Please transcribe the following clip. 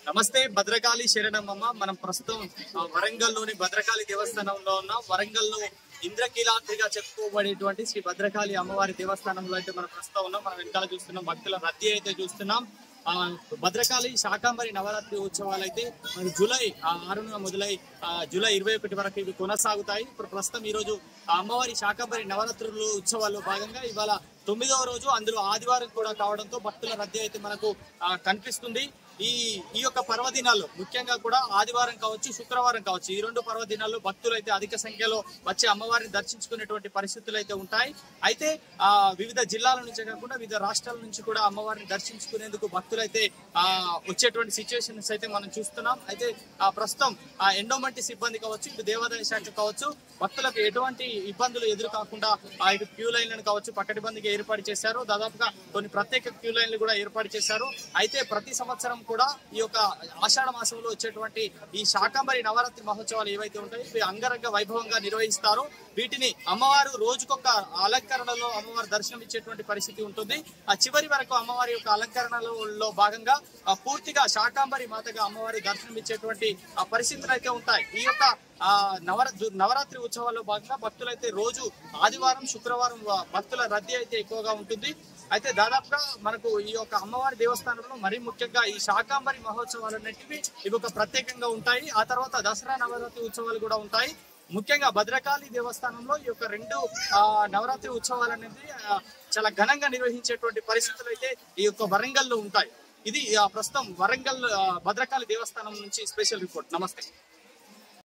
నమస్తే భద్రకాళి శరణమ్మ. మనం ప్రస్తుతం వరంగల్లోని భద్రకాళి దేవస్థానంలో ఉన్నాం. వరంగల్లో ఇంద్రకీలాద్రిగా చెప్పుకోబడేటువంటి శ్రీ భద్రకాళి అమ్మవారి దేవస్థానంలో అయితే మనం ప్రస్తుతం ఉన్నాం. మనం వెనకాల చూస్తున్నాం, భక్తుల రద్దీ అయితే చూస్తున్నాం. భద్రకాళి శాకాంబరి నవరాత్రి ఉత్సవాలు అయితే జూలై 6న మొదలై జూలై 21 వరకు ఇవి కొనసాగుతాయి. ఇప్పుడు ప్రస్తుతం ఈ రోజు అమ్మవారి శాకాంబరి నవరాత్రులు ఉత్సవాల్లో భాగంగా ఇవాళ 9వ రోజు, అందులో ఆదివారం కూడా కావడంతో భక్తుల రద్దీ అయితే మనకు కనిపిస్తుంది. ఈ యొక్క పర్వదినాల్లో ముఖ్యంగా కూడా ఆదివారం కావచ్చు, శుక్రవారం కావచ్చు, ఈ రెండు పర్వదినాల్లో భక్తులు అయితే అధిక సంఖ్యలో వచ్చి అమ్మవారిని దర్శించుకునేటువంటి పరిస్థితులు అయితే ఉంటాయి. అయితే వివిధ జిల్లాల నుంచి కాకుండా వివిధ రాష్ట్రాల నుంచి కూడా అమ్మవారిని దర్శించుకునేందుకు భక్తులు అయితే వచ్చేటువంటి సిచ్యువేషన్స్ అయితే మనం చూస్తున్నాం. అయితే ప్రస్తుతం ఎండోమెంట్ సిబ్బంది కావచ్చు, ఇటు దేవాదాయ శాఖ కావచ్చు, భక్తులకు ఎటువంటి ఇబ్బందులు ఎదురు కాకుండా ఇటు క్యూ లైన్లను కావచ్చు పకడ్బందీగా ఏర్పాటు చేశారు. దాదాపుగా కొన్ని ప్రత్యేక క్యూ లైన్లు కూడా ఏర్పాటు చేశారు. అయితే ప్రతి సంవత్సరం కూడా ఈ యొక్క ఆషాఢ మాసంలో వచ్చేటువంటి ఈ శాకాంబరి నవరాత్రి మహోత్సవాలు ఏవైతే ఉంటాయో ఇవి అంగరంగ వైభవంగా నిర్వహిస్తారు. వీటిని అమ్మవారు రోజుకొక అలంకరణలో అమ్మవారు దర్శనం ఇచ్చేటువంటి పరిస్థితి ఉంటుంది. ఆ చివరి వరకు అమ్మవారి యొక్క అలంకరణలో భాగంగా పూర్తిగా శాకాంబరి మాతగా అమ్మవారి దర్శనం ఇచ్చేటువంటి పరిస్థితులు అయితే ఉంటాయి. ఈ యొక్క నవరాత్రి ఉత్సవాల్లో భాగంగా భక్తులైతే రోజు ఆదివారం, శుక్రవారం భక్తుల రద్దీ అయితే ఎక్కువగా ఉంటుంది. అయితే దాదాపుగా మనకు ఈ యొక్క అమ్మవారి దేవస్థానంలో మరీ ముఖ్యంగా ఈ శాకాంబరి మహోత్సవాలు అనేటివి ఇవి ఒక ప్రత్యేకంగా ఉంటాయి. ఆ తర్వాత దసరా నవరాత్రి ఉత్సవాలు కూడా ఉంటాయి. ముఖ్యంగా భద్రకాళి దేవస్థానంలో ఈ యొక్క రెండు నవరాత్రి ఉత్సవాలు అనేది చాలా ఘనంగా నిర్వహించేటువంటి పరిస్థితులు అయితే ఈ యొక్క వరంగల్లో ఉంటాయి. ఇది ప్రస్తుతం వరంగల్ భద్రకాళి దేవస్థానం నుంచి స్పెషల్ రిపోర్ట్. నమస్తే.